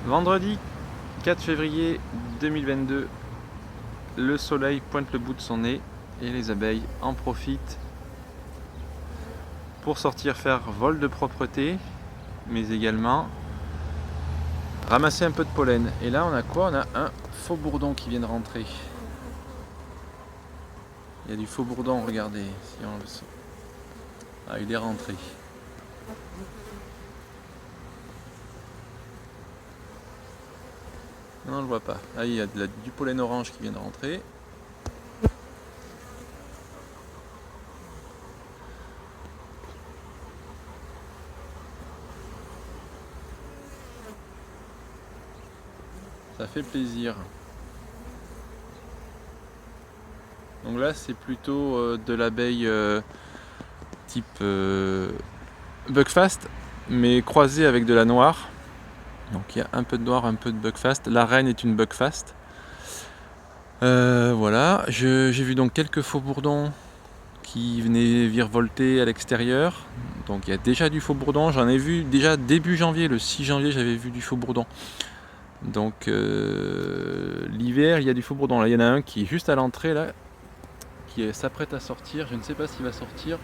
Vendredi 4 février 2022, le soleil pointe le bout de son nez et les abeilles en profitent pour sortir faire vol de propreté, mais également ramasser un peu de pollen. Et là on a quoi? On a un faux bourdon qui vient de rentrer. Il y a du faux bourdon, regardez, si on le sent. Ah, il est rentré. Non, on ne le voit pas. Ah, il y a du pollen orange qui vient de rentrer. Ça fait plaisir. Donc là, c'est plutôt de l'abeille type Buckfast, mais croisée avec de la noire. Donc il y a un peu de noir, un peu de Buckfast. La reine est une Buckfast. Voilà, j'ai vu donc quelques faux bourdons qui venaient virevolter à l'extérieur. Donc il y a déjà du faux bourdon. J'en ai vu déjà début janvier, le 6 janvier, j'avais vu du faux bourdon. Donc l'hiver, il y a du faux bourdon. Là, il y en a un qui est juste à l'entrée là, qui s'apprête à sortir. Je ne sais pas s'il va sortir.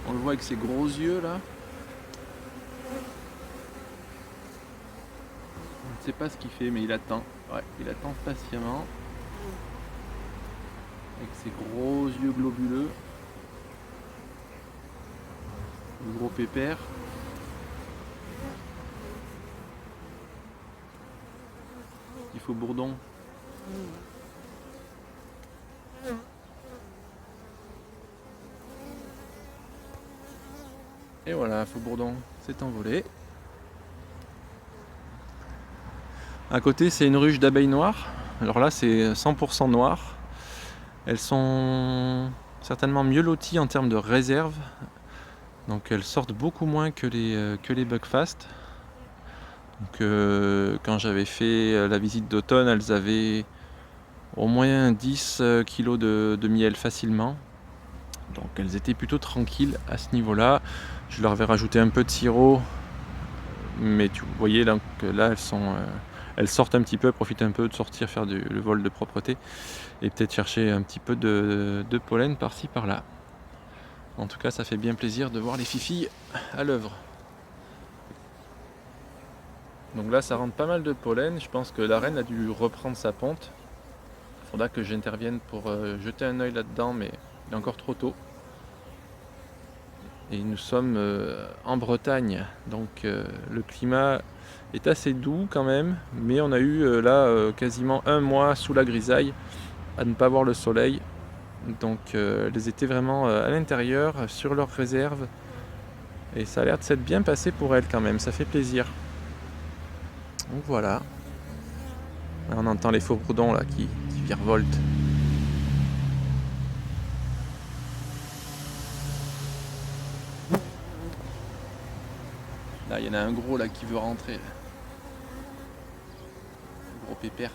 On le voit avec ses gros yeux là. Je ne sais pas ce qu'il fait, mais il attend. Ouais, il attend patiemment. Avec ses gros yeux globuleux. Le gros pépère. Il faut bourdon. Et voilà, faux bourdon s'est envolé. À côté, c'est une ruche d'abeilles noires. Alors là, c'est 100% noir. Elles sont certainement mieux loties en termes de réserve. Donc elles sortent beaucoup moins que les Buckfast. Donc quand j'avais fait la visite d'automne, elles avaient au moins 10 kg de miel facilement. Donc elles étaient plutôt tranquilles à ce niveau-là. Je leur avais rajouté un peu de sirop, mais vous voyez là, elles sortent un petit peu, profitent un peu de sortir, faire le vol de propreté et peut-être chercher un petit peu de pollen par-ci par-là. En tout cas, ça fait bien plaisir de voir les fifilles à l'œuvre. Donc là, ça rentre pas mal de pollen. Je pense que la reine a dû reprendre sa ponte. Il faudra que j'intervienne pour jeter un œil là-dedans, mais il est encore trop tôt. Et nous sommes en Bretagne, donc le climat est assez doux quand même, mais on a eu quasiment un mois sous la grisaille à ne pas voir le soleil. Donc elles étaient vraiment à l'intérieur, sur leur réserve, et ça a l'air de s'être bien passé pour elles quand même, ça fait plaisir. Donc voilà. Là, on entend les faux bourdons là qui virevoltent. Là, il y en a un gros là qui veut rentrer. Là. Le gros pépère.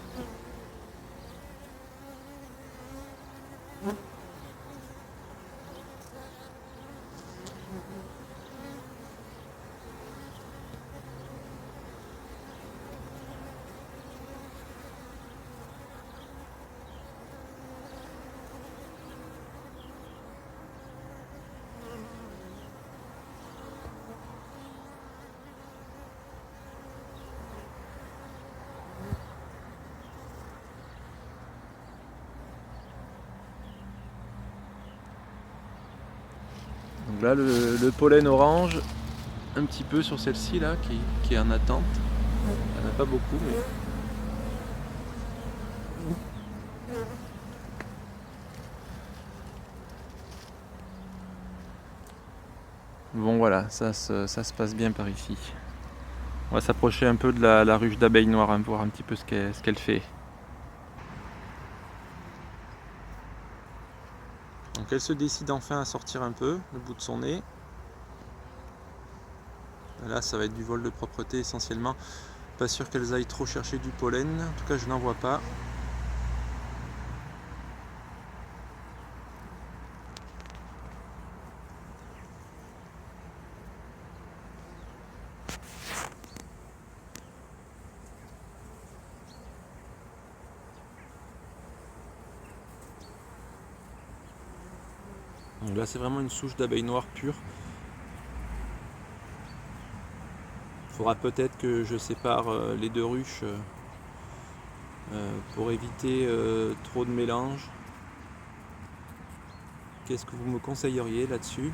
Donc là, le pollen orange, un petit peu sur celle-ci là, qui est en attente. Il n'y en a pas beaucoup, mais... Bon voilà, ça se passe bien par ici. On va s'approcher un peu de la ruche d'abeilles noires, hein, voir un petit peu ce qu'elle fait. Donc elle se décide enfin à sortir un peu, le bout de son nez. Là, ça va être du vol de propreté essentiellement. Pas sûr qu'elles aillent trop chercher du pollen, en tout cas je n'en vois pas. Donc là c'est vraiment une souche d'abeilles noires pure. Il faudra peut-être que je sépare les deux ruches pour éviter trop de mélange. Qu'est-ce que vous me conseilleriez là-dessus?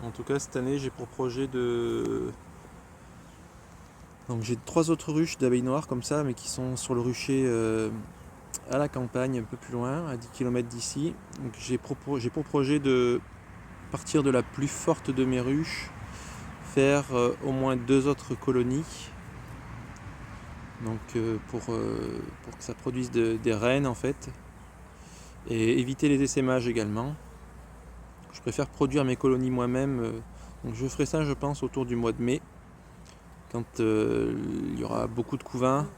En tout cas cette année j'ai pour projet de... Donc j'ai 3 autres ruches d'abeilles noires comme ça, mais qui sont sur le rucher à la campagne, un peu plus loin, à 10 km d'ici. Donc j'ai pour projet de partir de la plus forte de mes ruches, faire au moins 2 autres colonies. Donc pour que ça produise des reines en fait. Et éviter les essaimages également. Je préfère produire mes colonies moi-même. Donc je ferai ça je pense autour du mois de mai, quand il y aura beaucoup de couvains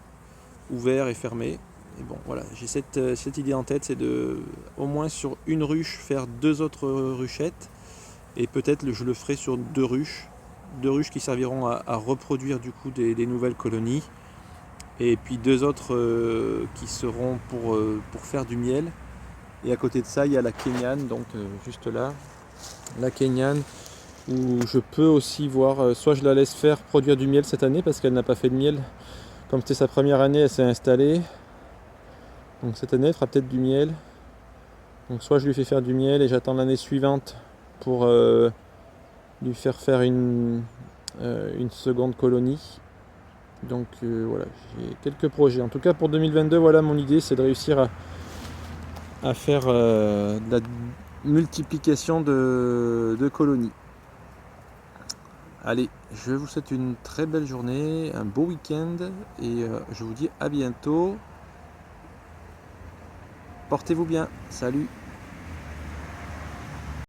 ouverts et fermés. Et bon voilà, j'ai cette idée en tête, c'est de au moins sur une ruche faire 2 autres ruchettes, et peut-être je le ferai sur 2 ruches qui serviront à reproduire du coup des nouvelles colonies, et puis 2 autres qui seront pour faire du miel. Et à côté de ça il y a la Kenyane, donc juste là, la Kenyane, où je peux aussi voir, soit je la laisse faire produire du miel cette année parce qu'elle n'a pas fait de miel. Comme c'était sa première année, elle s'est installée. Donc cette année, elle fera peut-être du miel. Donc soit je lui fais faire du miel et j'attends l'année suivante pour lui faire une seconde colonie. Donc voilà, j'ai quelques projets. En tout cas pour 2022, voilà mon idée, c'est de réussir à faire de la multiplication de colonies. Allez, je vous souhaite une très belle journée, un beau week-end, et je vous dis à bientôt. Portez-vous bien, salut!